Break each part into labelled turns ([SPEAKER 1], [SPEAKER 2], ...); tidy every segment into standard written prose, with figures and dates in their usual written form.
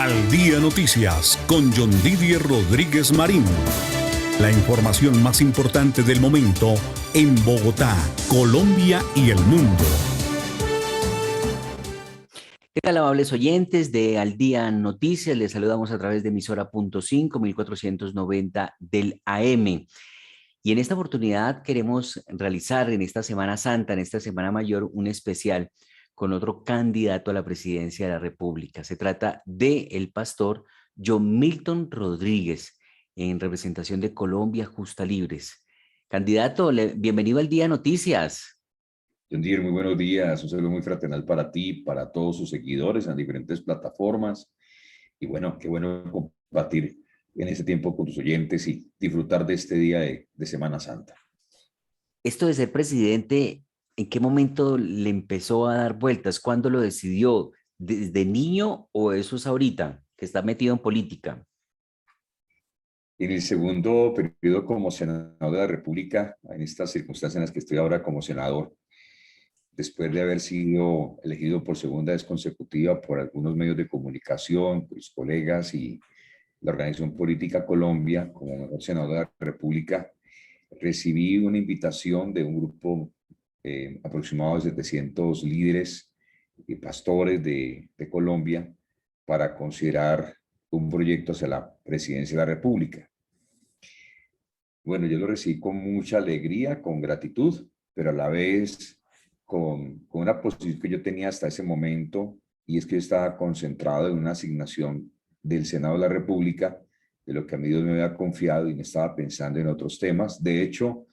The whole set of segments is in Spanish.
[SPEAKER 1] Al Día Noticias con John Didier Rodríguez Marín. La información más importante del momento en Bogotá, Colombia y el mundo.
[SPEAKER 2] ¿Qué tal, amables oyentes de Al Día Noticias? Les saludamos a través de emisora.5, 1490 del AM. Y en esta oportunidad queremos realizar en esta Semana Santa, en esta Semana Mayor, un especial con otro candidato a la presidencia de la República. Se trata de el pastor John Milton Rodríguez, en representación de Colombia Justa Libres. Candidato, bienvenido al Día Noticias.
[SPEAKER 3] John Dier, muy buenos días. Un saludo muy fraternal para ti, para todos sus seguidores en diferentes plataformas. Y bueno, qué bueno compartir en este tiempo con tus oyentes y disfrutar de este día de Semana Santa.
[SPEAKER 2] Esto de ser presidente, ¿en qué momento le empezó a dar vueltas? ¿Cuándo lo decidió? ¿Desde niño o eso es ahorita, que está metido en política?
[SPEAKER 3] En el segundo periodo como senador de la República, en estas circunstancias en las que estoy ahora como senador, después de haber sido elegido por segunda vez consecutiva por algunos medios de comunicación, por mis colegas y la Organización Política Colombia, como mejor senador de la República, recibí una invitación de un grupo aproximado de 700 líderes y pastores de Colombia para considerar un proyecto hacia la presidencia de la República. Bueno, yo lo recibí con mucha alegría, con gratitud, pero a la vez con una posición que yo tenía hasta ese momento, y es que yo estaba concentrado en una asignación del Senado de la República, de lo que a mí Dios me había confiado, y me estaba pensando en otros temas. De hecho,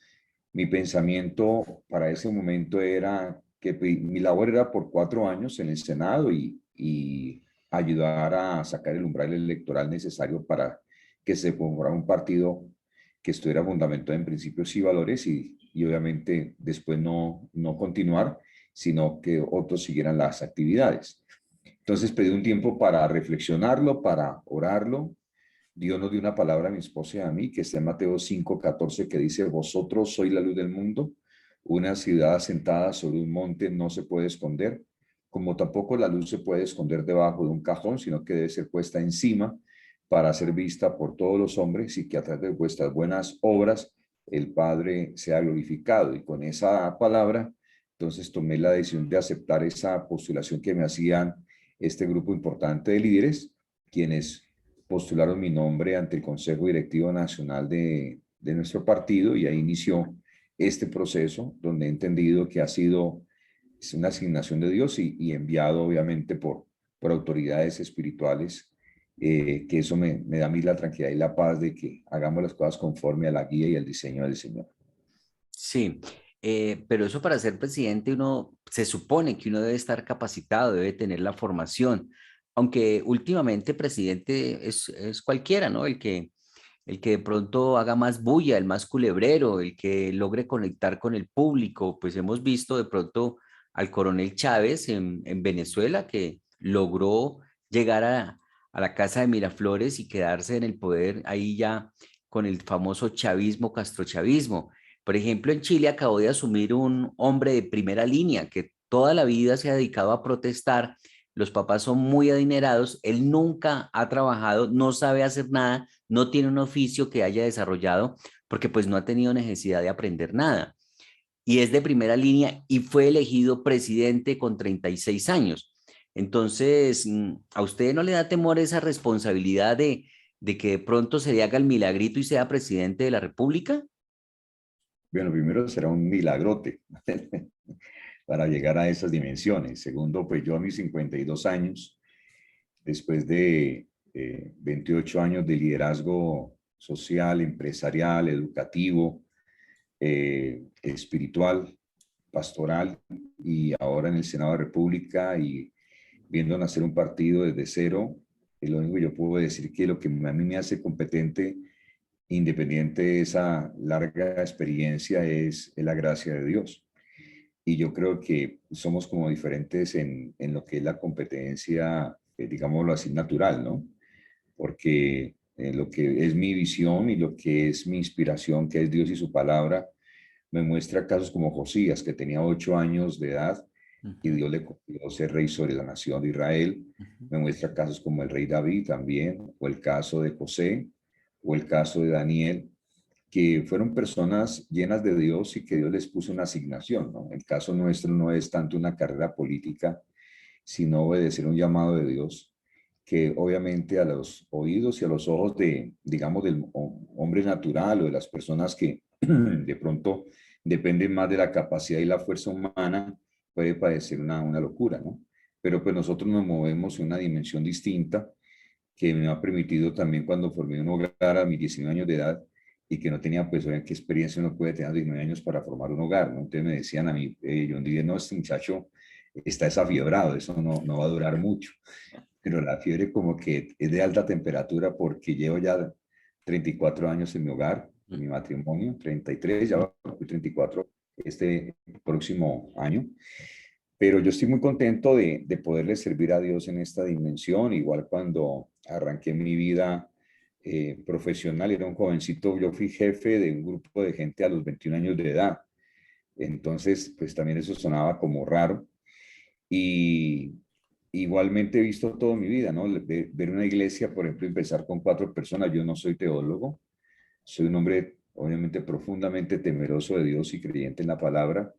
[SPEAKER 3] mi pensamiento para ese momento era que mi labor era por 4 años en el Senado y ayudar a sacar el umbral electoral necesario para que se formara un partido que estuviera fundamentado en principios y valores y obviamente después no continuar, sino que otros siguieran las actividades. Entonces pedí un tiempo para reflexionarlo, para orarlo. Dios nos dio una palabra a mi esposa y a mí, que está en Mateo 5:14, que dice: vosotros sois la luz del mundo. Una ciudad asentada sobre un monte no se puede esconder, como tampoco la luz se puede esconder debajo de un cajón, sino que debe ser puesta encima para ser vista por todos los hombres, y que a través de vuestras buenas obras el Padre sea glorificado. Y con esa palabra, entonces tomé la decisión de aceptar esa postulación que me hacían este grupo importante de líderes, quienes postularon mi nombre ante el Consejo Directivo Nacional de nuestro partido, y ahí inició este proceso donde he entendido que ha sido una asignación de Dios y enviado obviamente por autoridades espirituales, que eso me da a mí la tranquilidad y la paz de que hagamos las cosas conforme a la guía y el diseño del Señor.
[SPEAKER 2] Sí, pero eso para ser presidente uno se supone que uno debe estar capacitado, debe tener la formación, aunque últimamente presidente es cualquiera, ¿no? El que de pronto haga más bulla, el más culebrero, el que logre conectar con el público. Pues hemos visto de pronto al coronel Chávez en Venezuela, que logró llegar a la casa de Miraflores y quedarse en el poder ahí ya con el famoso chavismo, castrochavismo. Por ejemplo, en Chile acabó de asumir un hombre de primera línea que toda la vida se ha dedicado a protestar. Los papás son muy adinerados, él nunca ha trabajado, no sabe hacer nada, no tiene un oficio que haya desarrollado porque pues no ha tenido necesidad de aprender nada. Y es de primera línea y fue elegido presidente con 36 años. Entonces, ¿a usted no le da temor esa responsabilidad de que de pronto se le haga el milagrito y sea presidente de la República?
[SPEAKER 3] Bueno, primero será un milagrote para llegar a esas dimensiones. Segundo, pues yo a mis 52 años, después de 28 años de liderazgo social, empresarial, educativo, espiritual, pastoral, y ahora en el Senado de la República y viendo nacer un partido desde cero, lo único que yo puedo decir que lo que a mí me hace competente, independiente de esa larga experiencia, es la gracia de Dios. Y yo creo que somos como diferentes en lo que es la competencia, digámoslo así, natural, ¿no? Porque lo que es mi visión y lo que es mi inspiración, que es Dios y su palabra, me muestra casos como Josías, que tenía 8 años de edad y Dios le confió ser rey sobre la nación de Israel. Me muestra casos como el rey David también, o el caso de José, o el caso de Daniel, que fueron personas llenas de Dios y que Dios les puso una asignación, ¿no? El caso nuestro no es tanto una carrera política, sino obedecer un llamado de Dios, que obviamente a los oídos y a los ojos de, digamos, del hombre natural o de las personas que de pronto dependen más de la capacidad y la fuerza humana, puede parecer una locura, ¿no? Pero pues nosotros nos movemos en una dimensión distinta que me ha permitido también cuando formé un hogar a mis 19 años de edad y que no tenía pues qué experiencia uno puede tener a 19 años para formar un hogar, ¿no? Entonces me decían a mí, John Díaz, no, este muchacho está desafiebrado, eso no va a durar mucho. Pero la fiebre como que es de alta temperatura porque llevo ya 34 años en mi hogar, en mi matrimonio, 33, ya voy 34 este próximo año. Pero yo estoy muy contento de poderle servir a Dios en esta dimensión. Igual cuando arranqué mi vida profesional, era un jovencito, yo fui jefe de un grupo de gente a los 21 años de edad. Entonces, pues también eso sonaba como raro. Y igualmente he visto toda mi vida, ¿no? Ver una iglesia, por ejemplo, empezar con 4 personas. Yo no soy teólogo, soy un hombre obviamente profundamente temeroso de Dios y creyente en la palabra.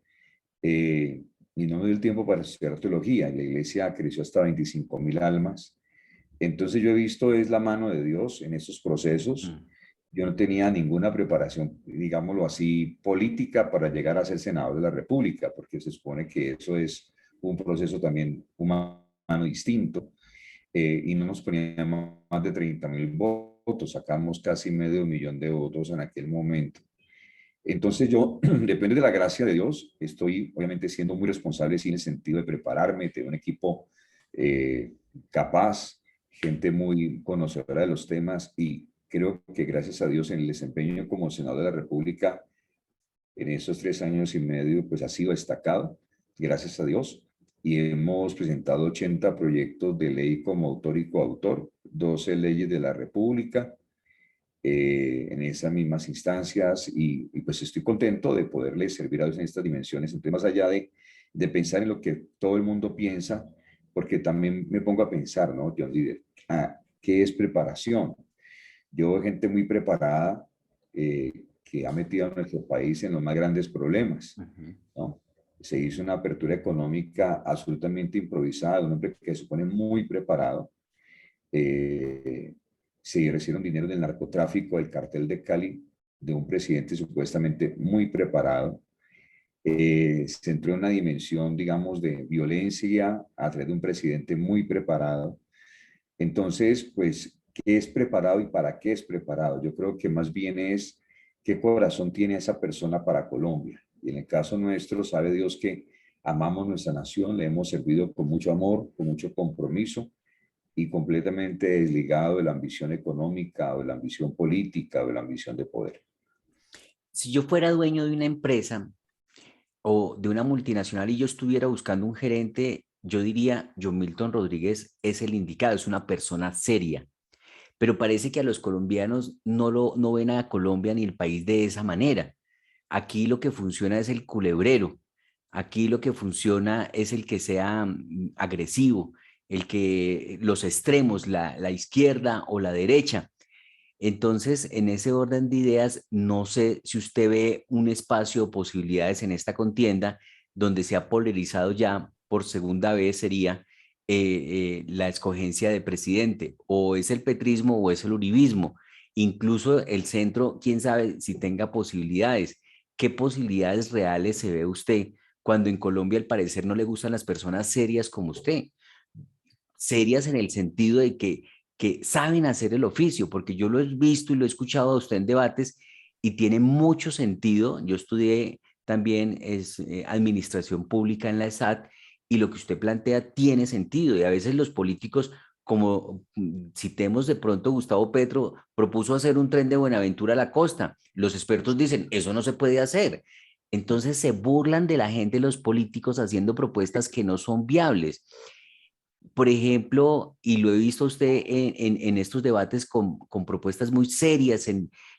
[SPEAKER 3] Y no me dio el tiempo para estudiar teología. La iglesia creció hasta 25.000 almas. Entonces yo he visto es la mano de Dios en estos procesos. Yo no tenía ninguna preparación, digámoslo así, política para llegar a ser senador de la República, porque se supone que eso es un proceso también humano distinto. Y no nos poníamos más de 30.000 votos, sacamos casi medio millón de votos en aquel momento. Entonces yo, depende de la gracia de Dios, estoy obviamente siendo muy responsable sí, en el sentido de prepararme, tener un equipo capaz, gente muy conocedora de los temas y creo que gracias a Dios en el desempeño como senador de la República en esos 3 años y medio pues ha sido destacado, gracias a Dios. Y hemos presentado 80 proyectos de ley como autor y coautor, 12 leyes de la República, en esas mismas instancias y pues estoy contento de poderle servir a Dios en estas dimensiones, entonces más allá de pensar en lo que todo el mundo piensa, porque también me pongo a pensar, ¿no? John Líder, ¿qué es preparación? Yo veo gente muy preparada que ha metido a nuestro país en los más grandes problemas, ¿no? Se hizo una apertura económica absolutamente improvisada, un hombre que se supone muy preparado, se recibieron dinero del narcotráfico, del cartel de Cali, de un presidente supuestamente muy preparado. Se entró en una dimensión, digamos, de violencia a través de un presidente muy preparado. Entonces, pues, ¿qué es preparado y para qué es preparado? Yo creo que más bien es qué corazón tiene esa persona para Colombia. Y en el caso nuestro, sabe Dios que amamos nuestra nación, le hemos servido con mucho amor, con mucho compromiso, y completamente desligado de la ambición económica o de la ambición política o de la ambición de poder.
[SPEAKER 2] Si yo fuera dueño de una empresa o de una multinacional y yo estuviera buscando un gerente, yo diría, John Milton Rodríguez es el indicado, es una persona seria. Pero parece que a los colombianos no ven a Colombia ni el país de esa manera. Aquí lo que funciona es el culebrero. Aquí lo que funciona es el que sea agresivo, el que los extremos, la izquierda o la derecha. Entonces, en ese orden de ideas, no sé si usted ve un espacio o posibilidades en esta contienda donde se ha polarizado ya por segunda vez sería la escogencia de presidente, o es el petrismo o es el uribismo. Incluso el centro, quién sabe si tenga posibilidades. ¿Qué posibilidades reales se ve usted cuando en Colombia al parecer no le gustan las personas serias como usted? Serias en el sentido de que saben hacer el oficio, porque yo lo he visto y lo he escuchado a usted en debates y tiene mucho sentido. Yo estudié también administración pública en la ESAT y lo que usted plantea tiene sentido y a veces los políticos, como citemos de pronto Gustavo Petro, propuso hacer un tren de Buenaventura a la costa. Los expertos dicen, eso no se puede hacer. Entonces se burlan de la gente, los políticos, haciendo propuestas que no son viables. Por ejemplo, y lo he visto a usted en estos debates con propuestas muy serias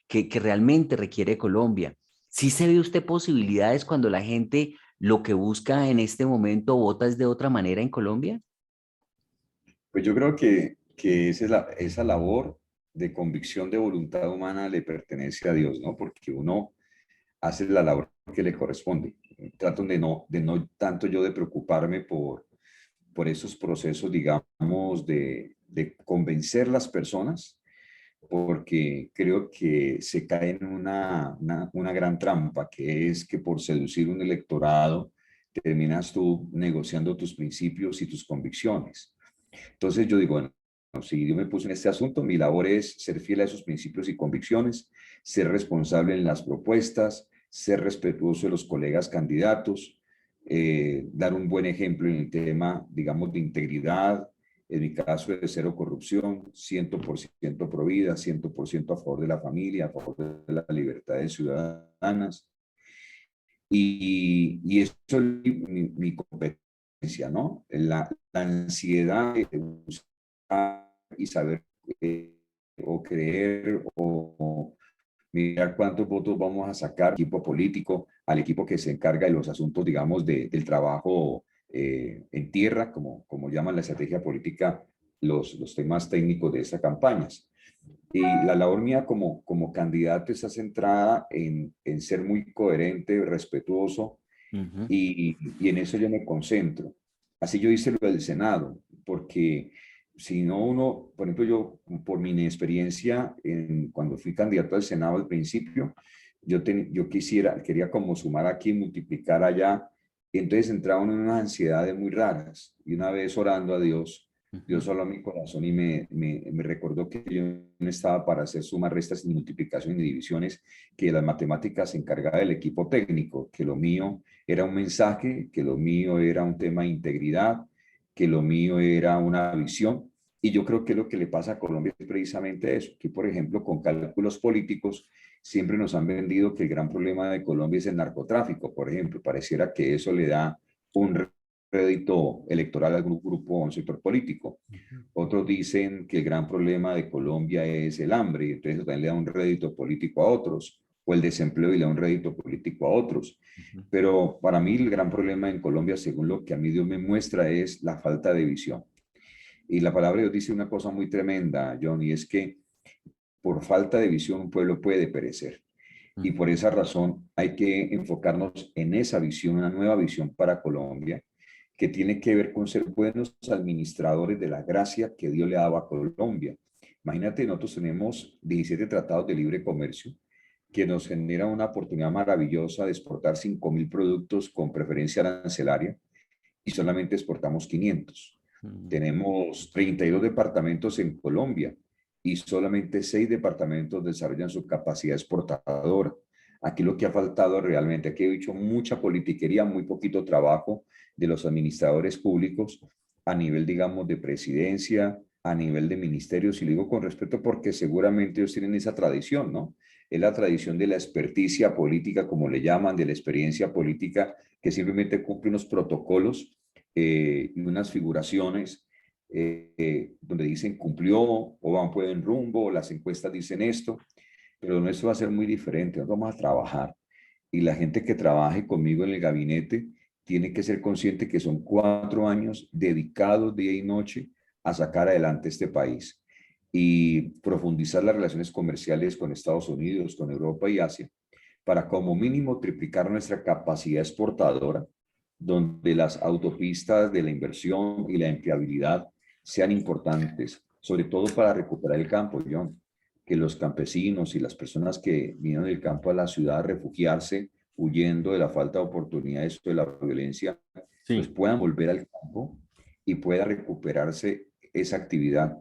[SPEAKER 2] que realmente requiere Colombia. ¿Sí se ve usted posibilidades cuando la gente lo que busca en este momento Bogotá es de otra manera en Colombia?
[SPEAKER 3] Pues yo creo que esa labor de convicción de voluntad humana le pertenece a Dios, ¿no? Porque uno hace la labor que le corresponde. Trato de no tanto yo de preocuparme por esos procesos, digamos, de convencer las personas, porque creo que se cae en una gran trampa, que es que por seducir un electorado terminas tú negociando tus principios y tus convicciones. Entonces yo digo, bueno, si yo me puse en este asunto, mi labor es ser fiel a esos principios y convicciones, ser responsable en las propuestas, ser respetuoso de los colegas candidatos, dar un buen ejemplo en el tema, digamos, de integridad, en mi caso de cero corrupción, 100% pro vida, 100% a favor de la familia, a favor de las libertades ciudadanas. Y eso es mi competencia, ¿no? La ansiedad de buscar y saber o creer o mirar cuántos votos vamos a sacar al equipo político, al equipo que se encarga de los asuntos, digamos, del trabajo en tierra, como llaman la estrategia política, los temas técnicos de estas campañas. Y la labor mía como candidato está centrada en ser muy coherente, respetuoso,
[SPEAKER 2] Ujú.
[SPEAKER 3] y en eso yo me concentro. Así yo hice lo del Senado, porque si no uno, por ejemplo, yo por mi inexperiencia cuando fui candidato al Senado al principio, yo quería como sumar aquí, multiplicar allá, y entonces entraba uno en unas ansiedades muy raras, y una vez orando a Dios,
[SPEAKER 2] Ujú.
[SPEAKER 3] Dios habló a mi corazón y me recordó que yo no estaba para hacer sumas, restas, ni multiplicaciones, ni divisiones, que las matemáticas se encargaba del equipo técnico, que lo mío era un mensaje, que lo mío era un tema de integridad, que lo mío era una visión. Y yo creo que lo que le pasa a Colombia es precisamente eso, que por ejemplo con cálculos políticos siempre nos han vendido que el gran problema de Colombia es el narcotráfico, por ejemplo. Pareciera que eso le da un rédito electoral a algún grupo o a un sector político.
[SPEAKER 2] Ujú.
[SPEAKER 3] Otros dicen que el gran problema de Colombia es el hambre y entonces también le da un rédito político a otros, o el desempleo y le da un rédito político a otros.
[SPEAKER 2] Ujú.
[SPEAKER 3] Pero para mí el gran problema en Colombia, según lo que a mí Dios me muestra, es la falta de visión. Y la palabra de Dios dice una cosa muy tremenda, John, y es que por falta de visión un pueblo puede perecer. Y
[SPEAKER 2] Ujú.
[SPEAKER 3] por esa razón hay que enfocarnos en esa visión, una nueva visión para Colombia, que tiene que ver con ser buenos administradores de la gracia que Dios le ha dado a Colombia. Imagínate, nosotros tenemos 17 tratados de libre comercio que nos generan una oportunidad maravillosa de exportar 5.000 productos con preferencia arancelaria y solamente exportamos 500.
[SPEAKER 2] Ujú.
[SPEAKER 3] Tenemos 32 departamentos en Colombia y solamente 6 departamentos desarrollan su capacidad exportadora. Aquí lo que ha faltado realmente, aquí he dicho mucha politiquería, muy poquito trabajo de los administradores públicos a nivel, digamos, de presidencia, a nivel de ministerios, y lo digo con respeto porque seguramente ellos tienen esa tradición, ¿no? Es la tradición de la experticia política, como le llaman, de la experiencia política, que simplemente cumple unos protocolos y unas figuraciones donde dicen cumplió o van por buen rumbo, o las encuestas dicen esto, pero nuestro va a ser muy diferente. Nosotros vamos a trabajar y la gente que trabaje conmigo en el gabinete tiene que ser consciente que son 4 años dedicados día y noche a sacar adelante este país y profundizar las relaciones comerciales con Estados Unidos, con Europa y Asia, para como mínimo triplicar nuestra capacidad exportadora, donde las autopistas de la inversión y la empleabilidad sean importantes, sobre todo para recuperar el campo, John, que los campesinos y las personas que vinieron del campo a la ciudad a refugiarse, huyendo de la falta de oportunidades o de la violencia, pues
[SPEAKER 2] Sí.
[SPEAKER 3] puedan volver al campo y pueda recuperarse esa actividad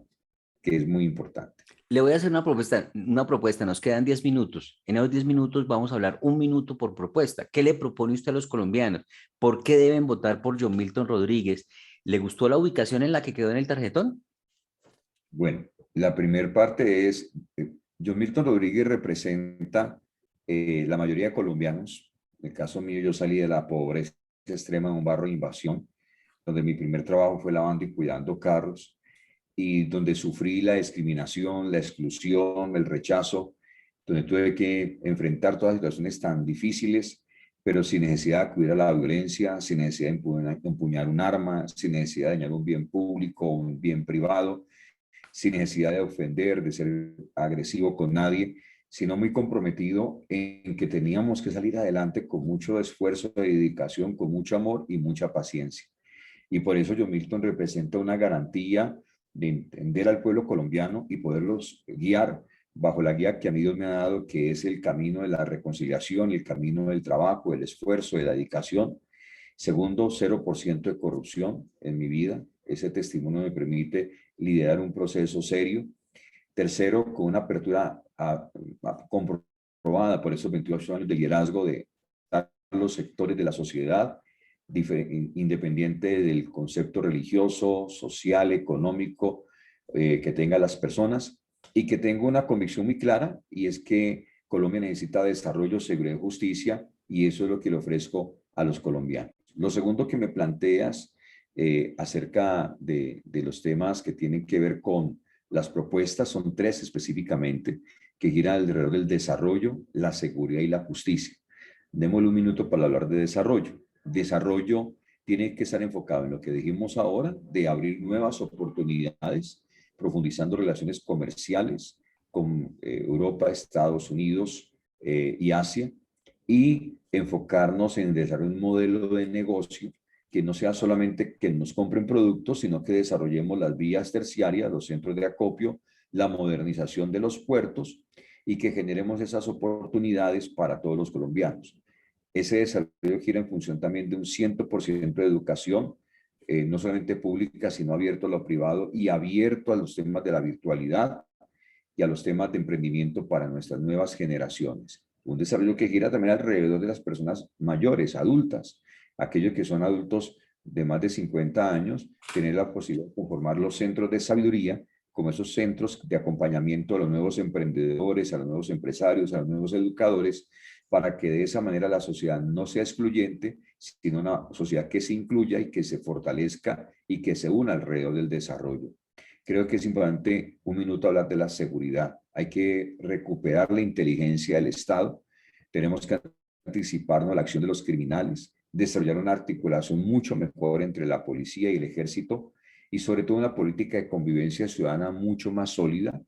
[SPEAKER 3] que es muy importante.
[SPEAKER 2] Le voy a hacer una propuesta, nos quedan 10 minutos. En esos 10 minutos vamos a hablar un minuto por propuesta. ¿Qué le propone usted a los colombianos? ¿Por qué deben votar por John Milton Rodríguez? ¿Le gustó la ubicación en la que quedó en el tarjetón?
[SPEAKER 3] Bueno, la primera parte es, John Milton Rodríguez representa la mayoría de colombianos. En el caso mío, yo salí de la pobreza extrema de un barrio de invasión, donde mi primer trabajo fue lavando y cuidando carros, y donde sufrí la discriminación, la exclusión, el rechazo, donde tuve que enfrentar todas las situaciones tan difíciles, pero sin necesidad de acudir a la violencia, sin necesidad de empuñar un arma, sin necesidad de dañar un bien público, un bien privado, sin necesidad de ofender, de ser agresivo con nadie, sino muy comprometido en que teníamos que salir adelante con mucho esfuerzo de dedicación, con mucho amor y mucha paciencia. Y por eso John Milton representa una garantía de entender al pueblo colombiano y poderlos guiar bajo la guía que a mí Dios me ha dado, que es el camino de la reconciliación, el camino del trabajo, del esfuerzo, de la dedicación. Segundo, 0% de corrupción en mi vida. Ese testimonio me permite liderar un proceso serio. Tercero, con una apertura comprobada por esos 28 años de liderazgo de los sectores de la sociedad, independiente del concepto religioso, social, económico que tengan las personas, y que tengo una convicción muy clara, y es que Colombia necesita desarrollo, seguridad y justicia, y eso es lo que le ofrezco a los colombianos. Lo segundo que me planteas acerca de los temas que tienen que ver con las propuestas, son tres específicamente, que giran alrededor del desarrollo, la seguridad y la justicia. Démosle un minuto para hablar de desarrollo. Desarrollo tiene que estar enfocado en lo que dijimos ahora, de abrir nuevas oportunidades, profundizando relaciones comerciales con Europa, Estados Unidos y Asia, y enfocarnos en desarrollar un modelo de negocio que no sea solamente que nos compren productos, sino que desarrollemos las vías terciarias, los centros de acopio, la modernización de los puertos y que generemos esas oportunidades para todos los colombianos. Ese desarrollo gira en función también de un 100% de educación, no solamente pública, sino abierto a lo privado y abierto a los temas de la virtualidad y a los temas de emprendimiento para nuestras nuevas generaciones. Un desarrollo que gira también alrededor de las personas mayores, adultas, aquellos que son adultos de más de 50 años, tener la posibilidad de conformar los centros de sabiduría como esos centros de acompañamiento a los nuevos emprendedores, a los nuevos empresarios, a los nuevos educadores, para que de esa manera la sociedad no sea excluyente, sino una sociedad que se incluya y que se fortalezca y que se una alrededor del desarrollo. Creo que es importante un minuto hablar de la seguridad. Hay que recuperar la inteligencia del Estado. Tenemos que anticiparnos a la acción de los criminales, desarrollar una articulación mucho mejor entre la policía y el ejército y sobre todo una política de convivencia ciudadana mucho más sólida,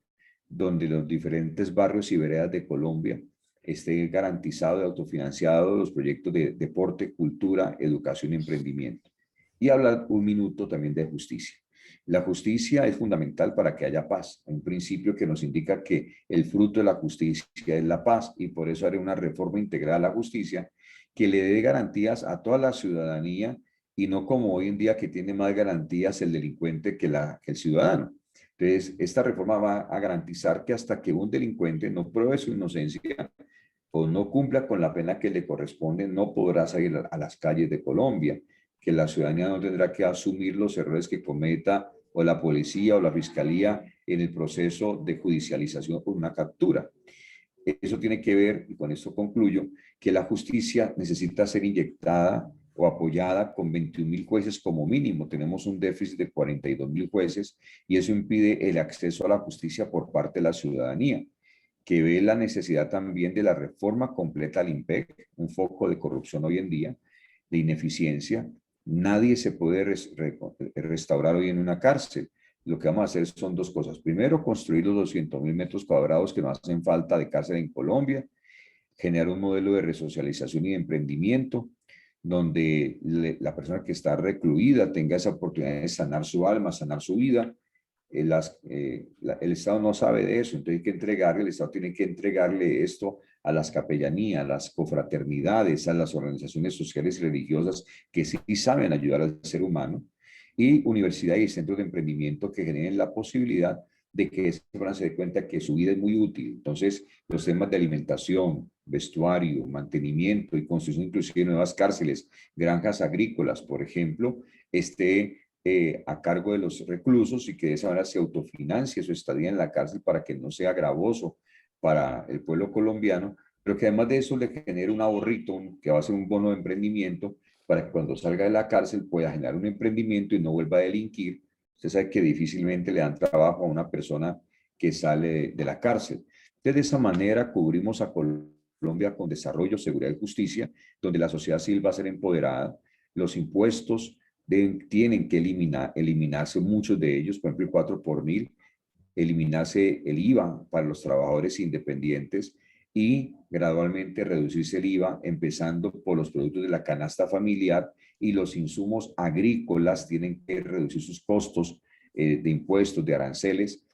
[SPEAKER 3] donde los diferentes barrios y veredas de Colombia esté garantizado y autofinanciado los proyectos de deporte, cultura, educación y emprendimiento. Y hablar un minuto también de justicia. La justicia es fundamental para que haya paz. Hay un principio que nos indica que el fruto de la justicia es la paz y por eso haré una reforma integral a la justicia que le dé garantías a toda la ciudadanía y no como hoy en día que tiene más garantías el delincuente que el ciudadano. Entonces, esta reforma va a garantizar que hasta que un delincuente no pruebe su inocencia o no cumpla con la pena que le corresponde, no podrá salir a las calles de Colombia, que la ciudadanía no tendrá que asumir los errores que cometa o la policía o la fiscalía en el proceso de judicialización por una captura. Eso tiene que ver, y con esto concluyo, que la justicia necesita ser inyectada o apoyada con 21.000 jueces como mínimo. Tenemos un déficit de 42.000 jueces y eso impide el acceso a la justicia por parte de la ciudadanía, que ve la necesidad también de la reforma completa al IMPEC, un foco de corrupción hoy en día, de ineficiencia. Nadie se puede restaurar hoy en una cárcel. Lo que vamos a hacer son dos cosas. Primero, construir los 200.000 metros cuadrados que nos hacen falta de cárcel en Colombia, generar un modelo de resocialización y de emprendimiento, donde la persona que está recluida tenga esa oportunidad de sanar su alma, sanar su vida. El Estado no sabe de eso, entonces hay que entregarle, el Estado tiene que entregarle esto a las capellanías, a las confraternidades, a las organizaciones sociales y religiosas que sí saben ayudar al ser humano, y universidades y centros de emprendimiento que generen la posibilidad de que esa persona se dé cuenta que su vida es muy útil. Entonces, los temas de alimentación, vestuario, mantenimiento y construcción inclusive de nuevas cárceles, granjas agrícolas, por ejemplo, esté a cargo de los reclusos y que de esa manera se autofinancie su estadía en la cárcel para que no sea gravoso para el pueblo colombiano, pero que además de eso le genere un ahorrito que va a ser un bono de emprendimiento para que cuando salga de la cárcel pueda generar un emprendimiento y no vuelva a delinquir. Usted sabe que difícilmente le dan trabajo a una persona que sale de la cárcel. Entonces, de esa manera cubrimos a Colombia Colombia con desarrollo, seguridad y justicia, donde la sociedad civil va a ser empoderada. Los impuestos tienen que eliminarse muchos de ellos, por ejemplo el 4 por mil, eliminarse el IVA para los trabajadores independientes y gradualmente reducirse el IVA, empezando por los productos de la canasta familiar, y los insumos agrícolas tienen que reducir sus costos de impuestos, de aranceles,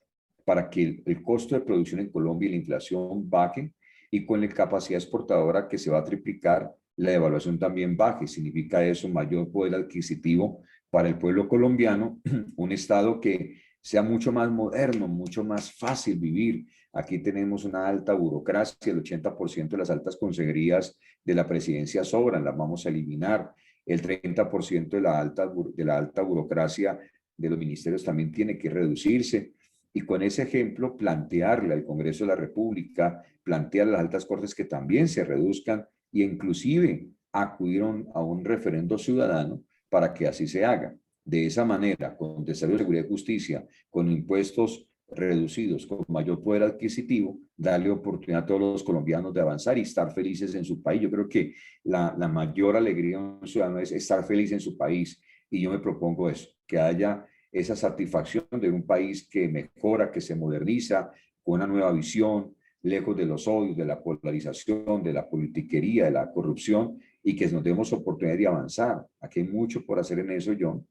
[SPEAKER 3] para que el costo de producción en Colombia y la inflación bajen, y con la capacidad exportadora que se va a triplicar, la devaluación también baje. Significa eso mayor poder adquisitivo para el pueblo colombiano, un Estado que sea mucho más moderno, mucho más fácil vivir. Aquí tenemos una alta burocracia, el 80% de las altas consejerías de la presidencia sobran, las vamos a eliminar. El 30% de la alta burocracia de los ministerios también tiene que reducirse. Y con ese ejemplo, plantearle al Congreso de la República, plantearle a las altas cortes que también se reduzcan, y inclusive acudir a un referendo ciudadano para que así se haga. De esa manera, con desarrollo de seguridad y justicia, con impuestos reducidos, con mayor poder adquisitivo, darle oportunidad a todos los colombianos de avanzar y estar felices en su país. Yo creo que la mayor alegría de un ciudadano es estar feliz en su país, y yo me propongo eso, que haya esa satisfacción de un país que mejora, que se moderniza, con una nueva visión, lejos de los odios, de la polarización, de la politiquería, de la corrupción, y que nos demos oportunidad de avanzar. Aquí hay mucho por hacer en eso, John.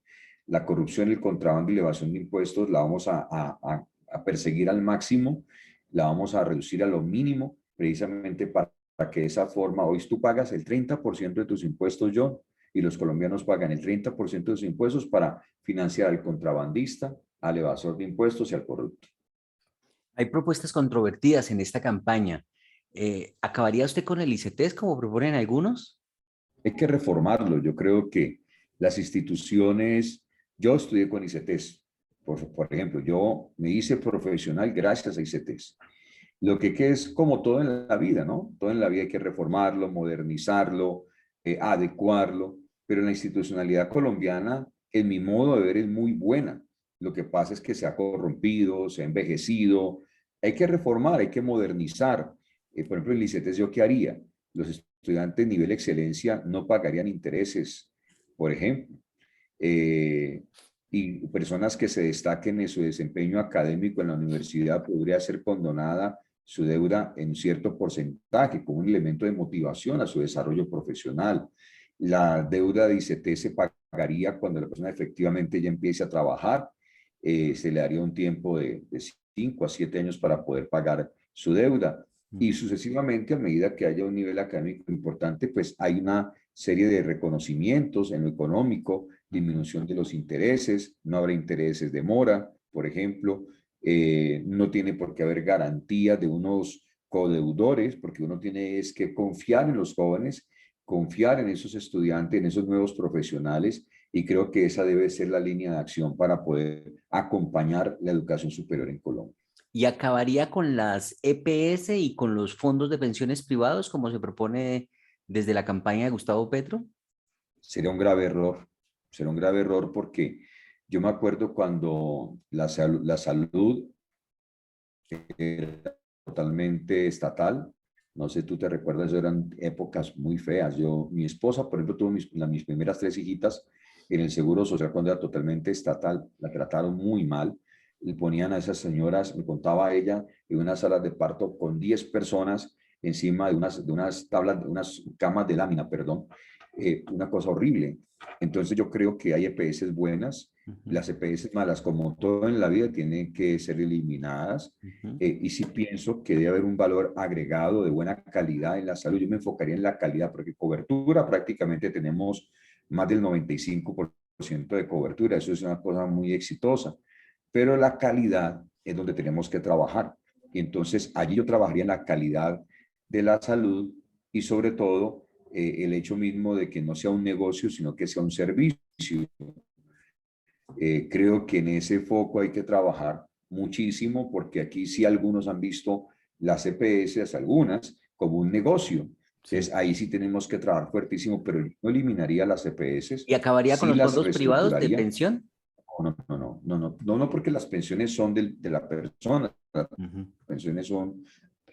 [SPEAKER 3] La corrupción, el contrabando y la evasión de impuestos la vamos a perseguir al máximo, la vamos a reducir a lo mínimo, precisamente para que de esa forma, hoy tú pagas el 30% de tus impuestos, John, y los colombianos pagan el 30% de sus impuestos para financiar al contrabandista, al evasor de impuestos y al corrupto.
[SPEAKER 2] Hay propuestas controvertidas en esta campaña. ¿Acabaría usted con el ICETEX como proponen algunos?
[SPEAKER 3] Hay que reformarlo. Yo creo que las instituciones, yo estudié con ICETEX, por ejemplo, yo me hice profesional gracias a ICETEX. Lo que es como todo en la vida, ¿no? Todo en la vida hay que reformarlo, modernizarlo, adecuarlo, pero la institucionalidad colombiana, en mi modo de ver, es muy buena. Lo que pasa es que se ha corrompido, se ha envejecido. Hay que reformar, hay que modernizar. Por ejemplo, el ICETEX, ¿yo qué haría? Los estudiantes nivel excelencia no pagarían intereses, por ejemplo. Y personas que se destaquen en su desempeño académico en la universidad podría ser condonada su deuda en cierto porcentaje como un elemento de motivación a su desarrollo profesional. La deuda de ICT se pagaría cuando la persona efectivamente ya empiece a trabajar. Se le daría un tiempo de 5 a 7 años para poder pagar su deuda. Y sucesivamente, a medida que haya un nivel académico importante, pues hay una serie de reconocimientos en lo económico, disminución de los intereses, no habrá intereses de mora, por ejemplo, no tiene por qué haber garantía de unos codeudores, porque uno tiene es que confiar en los jóvenes, confiar en esos estudiantes, en esos nuevos profesionales, y creo que esa debe ser la línea de acción para poder acompañar la educación superior en Colombia.
[SPEAKER 2] ¿Y acabaría con las EPS y con los fondos de pensiones privados, como se propone desde la campaña de Gustavo Petro?
[SPEAKER 3] Sería un grave error porque yo me acuerdo cuando la salud era totalmente estatal. No sé, tú te recuerdas, eran épocas muy feas. Mi esposa, por ejemplo, tuvo mis primeras 3 hijitas en el Seguro Social cuando era totalmente estatal. La trataron muy mal. Le ponían a esas señoras, me contaba ella, en unas salas de parto con 10 personas encima de unas tablas, de unas camas de lámina, perdón. Una cosa horrible. Entonces yo creo que hay EPS buenas, las EPS malas, como todo en la vida, tienen que ser eliminadas. Y sí pienso que debe haber un valor agregado de buena calidad en la salud. Yo me enfocaría en la calidad, porque cobertura prácticamente tenemos más del 95% de cobertura. Eso es una cosa muy exitosa. Pero la calidad es donde tenemos que trabajar. Y entonces allí yo trabajaría en la calidad de la salud y sobre todo el hecho mismo de que no sea un negocio, sino que sea un servicio. Creo que en ese foco hay que trabajar muchísimo, porque aquí sí algunos han visto las EPS, algunas, como un negocio. Entonces ahí sí tenemos que trabajar fuertísimo, pero no eliminaría las EPS.
[SPEAKER 2] ¿Y acabaría con
[SPEAKER 3] sí
[SPEAKER 2] los fondos privados de pensión?
[SPEAKER 3] No, porque las pensiones son de la persona, las pensiones son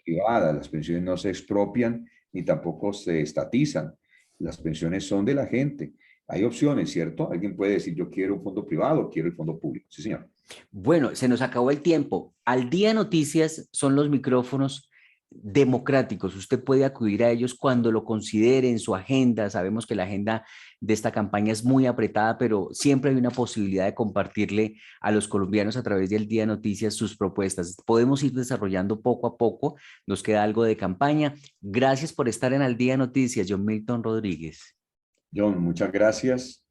[SPEAKER 3] privada, las pensiones no se expropian ni tampoco se estatizan. Las pensiones son de la gente. Hay opciones, ¿cierto? Alguien puede decir, yo quiero un fondo privado, quiero el fondo público. Sí, señor.
[SPEAKER 2] Bueno, se nos acabó el tiempo. Al Día Noticias son los micrófonos democráticos. Usted puede acudir a ellos cuando lo considere en su agenda. Sabemos que la agenda de esta campaña es muy apretada, pero siempre hay una posibilidad de compartirle a los colombianos a través del Día Noticias sus propuestas. Podemos ir desarrollando poco a poco. Nos queda algo de campaña. Gracias por estar en Al Día Noticias, John Milton Rodríguez.
[SPEAKER 3] John, muchas gracias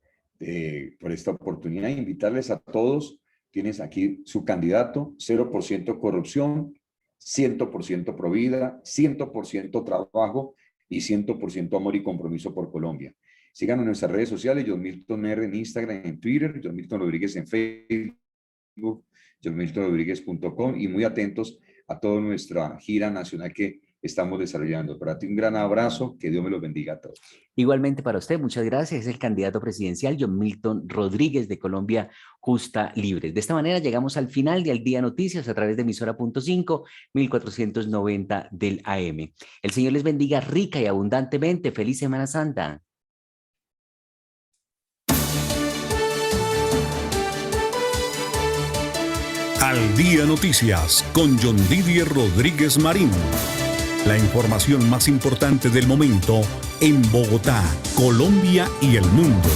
[SPEAKER 3] por esta oportunidad. Invitarles a todos. Tienes aquí su candidato, 0% corrupción, 100% provida, 100% trabajo y 100% amor y compromiso por Colombia. Síganos en nuestras redes sociales, John Milton R en Instagram, en Twitter, John Milton Rodríguez en Facebook, johnmiltonrodríguez.com y muy atentos a toda nuestra gira nacional que estamos desarrollando. Para ti un gran abrazo, que Dios me los bendiga a todos.
[SPEAKER 2] Igualmente para usted, muchas gracias. Es el candidato presidencial John Milton Rodríguez de Colombia Justa Libre. De esta manera llegamos al final de Al Día Noticias a través de emisora.5, 1490 del AM. El Señor les bendiga rica y abundantemente. Feliz Semana Santa.
[SPEAKER 1] Al Día Noticias con John Didier Rodríguez Marín. La información más importante del momento en Bogotá, Colombia y el mundo.